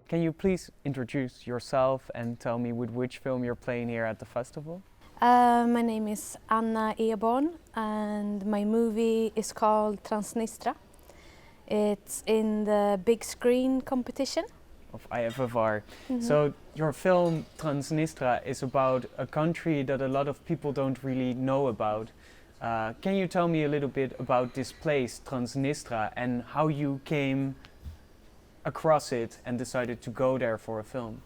Can you please introduce yourself and tell me with which film you're playing here at the festival? My name is Anna Eborn and my movie is called Transnistra. It's in the big screen competition Of IFFR. So your film Transnistra is about a country that a lot of people don't really know about. Can you tell me a little bit about this place, Transnistra, and how you came across it and decided to go there for a film?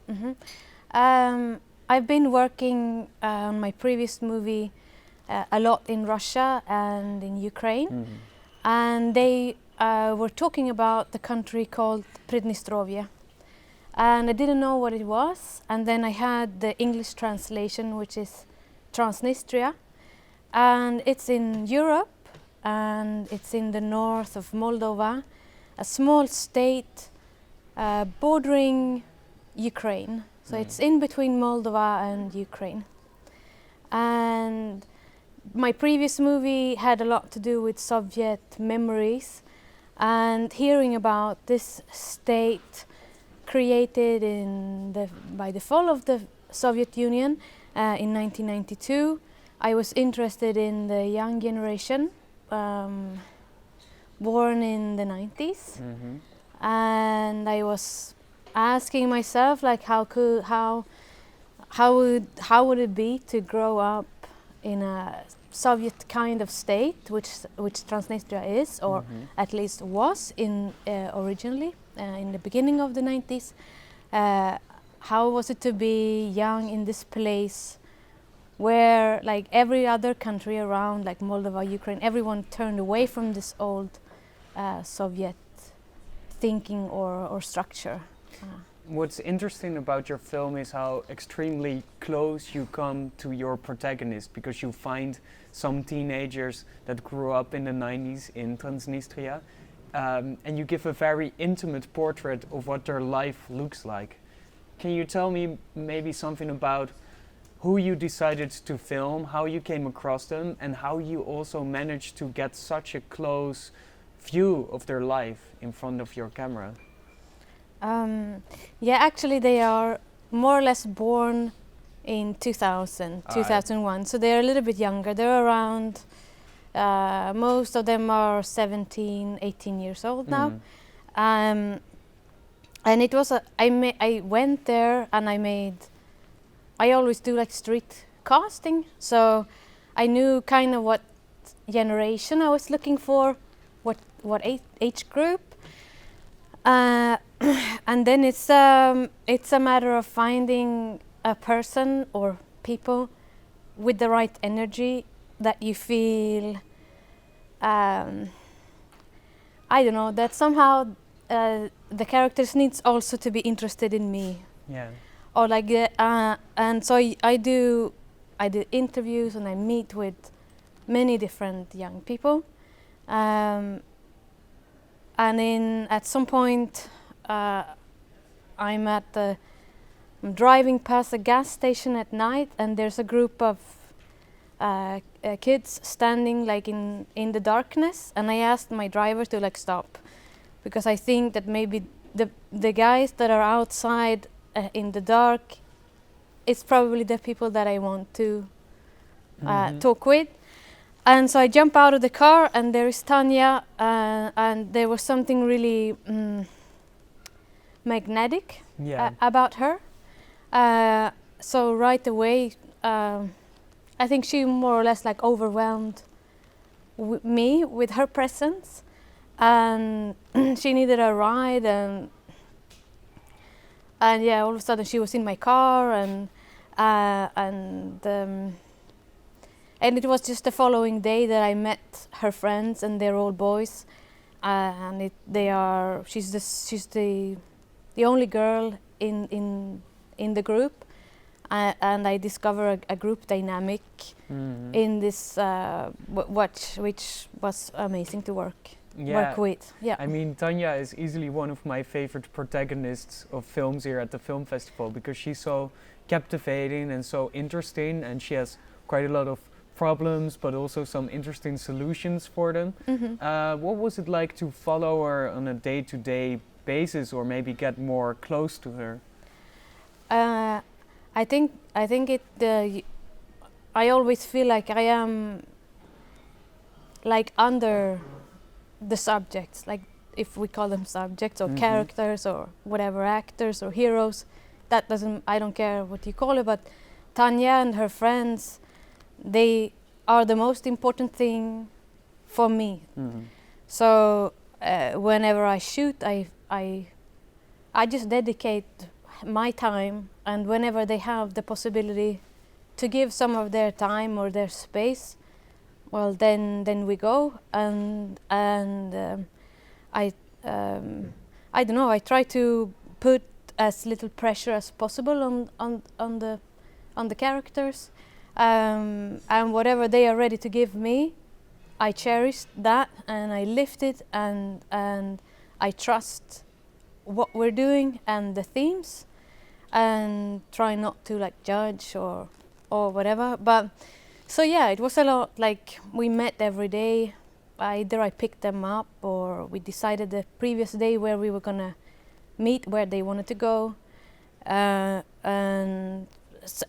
I've been working on my previous movie a lot in Russia and in Ukraine, and they were talking about the country called Transnistria, and I didn't know what it was, and then I had the English translation, which is Transnistria, and it's in Europe and it's in the north of Moldova, a small state bordering Ukraine. So it's in between Moldova and Ukraine. And my previous movie had a lot to do with Soviet memories, and hearing about this state created by the fall of the Soviet Union in 1992, I was interested in the young generation born in the 90s. And I was asking myself, like, how would it be to grow up in a Soviet kind of state, which Transnistria is, or at least was in originally in the beginning of the 90s. How was it to be young in this place where, like every other country around, like Moldova, Ukraine, everyone turned away from this old Soviet thinking or structure. What's interesting about your film is how extremely close you come to your protagonist, because you find some teenagers that grew up in the 90s in Transnistria, and you give a very intimate portrait of what their life looks like. Can you tell me maybe something about who you decided to film, how you came across them, and how you also managed to get such a close view of their life in front of your camera? Yeah, actually they are more or less born in 2001, so they're a little bit younger. They're around, most of them are 17, 18 years old now. And it was, I went there and I always do like street casting, so I knew kind of what generation I was looking for, what age group. And then it's a matter of finding a person or people with the right energy that you feel, I don't know, that somehow the characters needs also to be interested in me. Yeah. Or like, and so I do interviews and I meet with many different young people. And at some point, I'm driving past a gas station at night, and there's a group of kids standing like in the darkness, and I asked my driver to like stop, because I think that maybe the guys that are outside in the dark, it's probably the people that I want to talk with. And so I jump out of the car, and there is Tanya, and there was something really magnetic about her. So right away, I think she more or less like overwhelmed me with her presence, and she needed a ride, and yeah, all of a sudden she was in my car, and it was just the following day that I met her friends, and they're all boys, and she's the only girl in the group, and I discover a group dynamic in this which was amazing to work with. Yeah. I mean, Tanya is easily one of my favorite protagonists of films here at the film festival, because she's so captivating and so interesting, and she has quite a lot of problems but also some interesting solutions for them. What was it like to follow her on a day-to-day basis, or maybe get more close to her? I think it. I always feel like I am like under the subjects, like if we call them subjects or characters or whatever, actors or heroes. That doesn't. I don't care what you call it, but Tanya and her friends, they are the most important thing for me. So whenever I shoot, I just dedicate my time, and whenever they have the possibility to give some of their time or their space, well, then we go, and I don't know. I try to put as little pressure as possible on the characters, and whatever they are ready to give me, I cherish that, and I lift it, and I trust what we're doing and the themes, and try not to like judge or whatever. But so yeah, it was a lot. Like we met every day. Either I picked them up, or we decided the previous day where we were gonna meet, where they wanted to go, and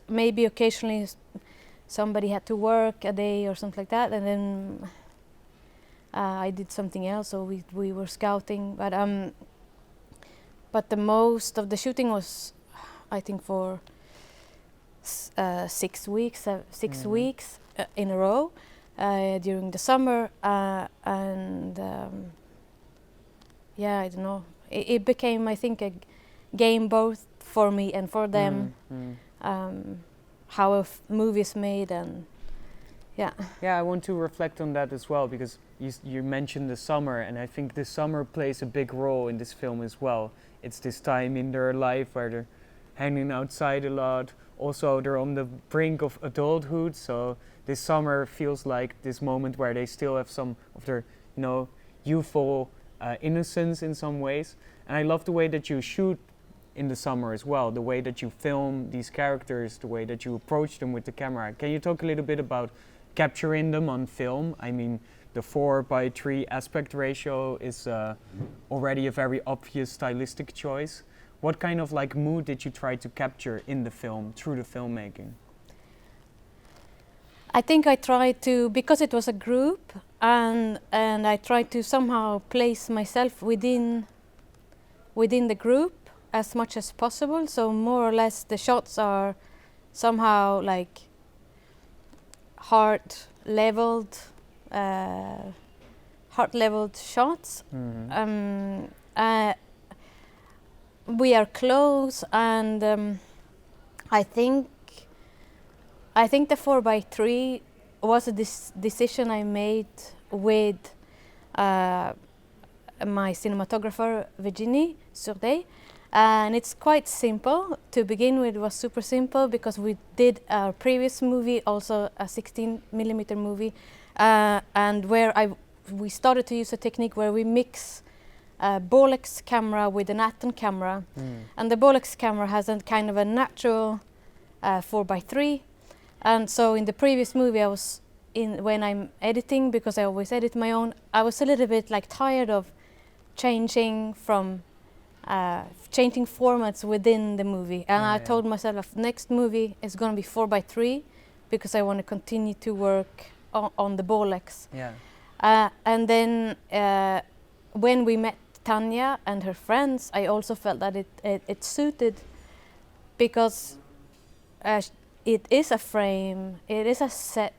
maybe occasionally somebody had to work a day or something like that, and then I did something else, or we were scouting. But the most of the shooting was, I think, for 6 weeks, in a row during the summer, and yeah, I don't know. It became, I think, a game both for me and for them. How a movie is made, and yeah. Yeah, I want to reflect on that as well, because you mentioned the summer, and I think the summer plays a big role in this film as well. It's this time in their life where they're hanging outside a lot. Also, they're on the brink of adulthood, so this summer feels like this moment where they still have some of their, youthful innocence in some ways. And I love the way that you shoot in the summer as well, the way that you film these characters, the way that you approach them with the camera. Can you talk a little bit about capturing them on film? I mean, the 4:3 aspect ratio is already a very obvious stylistic choice. What kind of like mood did you try to capture in the film through the filmmaking? I think I tried to, because it was a group, and I tried to somehow place myself within the group as much as possible. So more or less the shots are somehow like heart leveled shots. We are close, and I think the 4:3 was a decision I made with my cinematographer Virginie Surdet, and it's quite simple. To begin with, it was super simple because we did our previous movie, also a 16mm movie, and where we started to use a technique where we mix Bolex camera with an Atom camera, and the Bolex camera has a kind of a natural 4:3, and so in the previous movie when I'm editing, because I always edit my own, I was a little bit like tired of changing formats within the movie, and I told myself next movie is going to be 4:3 because I want to continue to work on the Bolex. And then when we met Tanya and her friends, I also felt that it suited, because it is a frame, it is a set.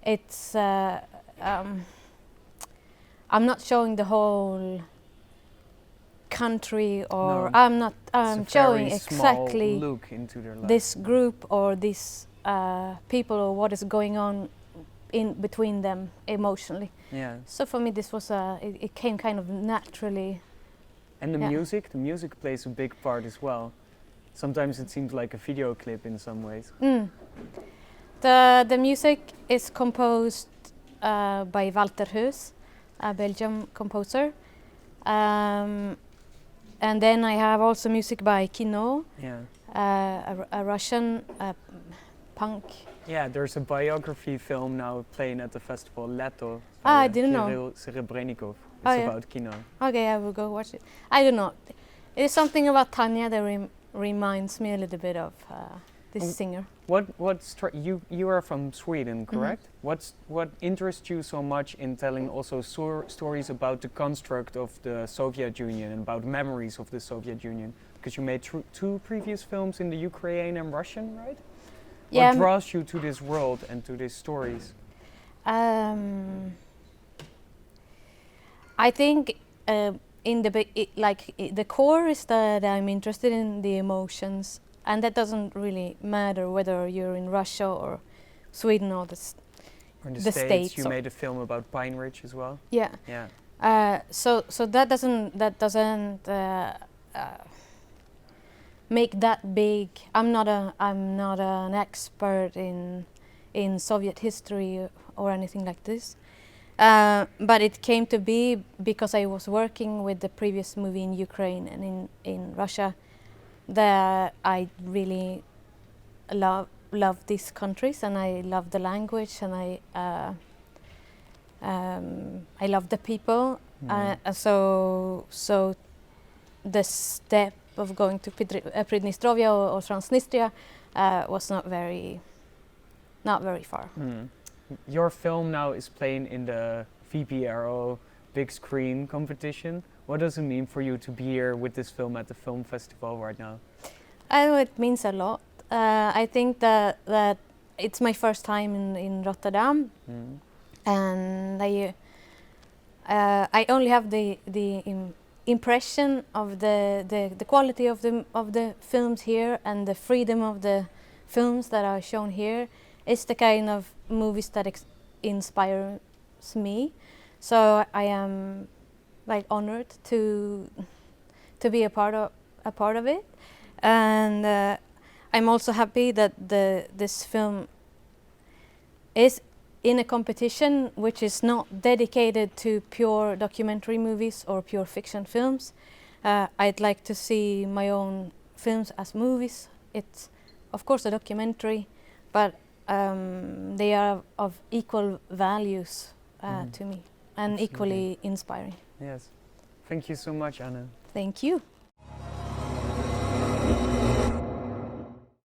It's I'm not showing the whole country, or I'm showing exactly look into their life. This group or these people, or what is going on in between them emotionally. So for me this was it came kind of naturally. And the music plays a big part as well. Sometimes it seems like a video clip in some ways. The music is composed by Walter Hues, a Belgian composer, and then I have also music by Kino, a Russian punk. Yeah, there's a biography film now playing at the festival Leto. I didn't know. Kirill Serebrennikov. It's yeah. about kino. Okay, I will go watch it. I don't know. There's something about Tanya that reminds me a little bit of this singer. You are from Sweden, correct? What interests you so much in telling also stories about the construct of the Soviet Union and about memories of the Soviet Union? Because you made two previous films in the Ukraine and Russian, right? Yeah. What draws you to this world and to these stories? I think in the core is that I'm interested in the emotions, and that doesn't really matter whether you're in Russia or Sweden or the States. You made a film about Pine Ridge as well. Yeah. Yeah. So that doesn't make that big. I'm not an expert in Soviet history or anything like this. But it came to be because I was working with the previous movie in Ukraine and in Russia, that I really love these countries, and I love the language, and I love the people. So the step of going to Transnistria or Transnistria was not very far. Your film now is playing in the VPRO big screen competition. What does it mean for you to be here with this film at the film festival right now? It means a lot. I think that it's my first time in Rotterdam, and I only have the impression of the quality of the films here, and the freedom of the films that are shown here is the kind of movies that inspires me. So I am honored to be a part of it, and I'm also happy that this film is in a competition which is not dedicated to pure documentary movies or pure fiction films. I'd like to see my own films as movies. It's of course a documentary, but they are of equal values to me, and Absolutely. equally inspiring. Yes. Thank you so much, Anna. Thank you.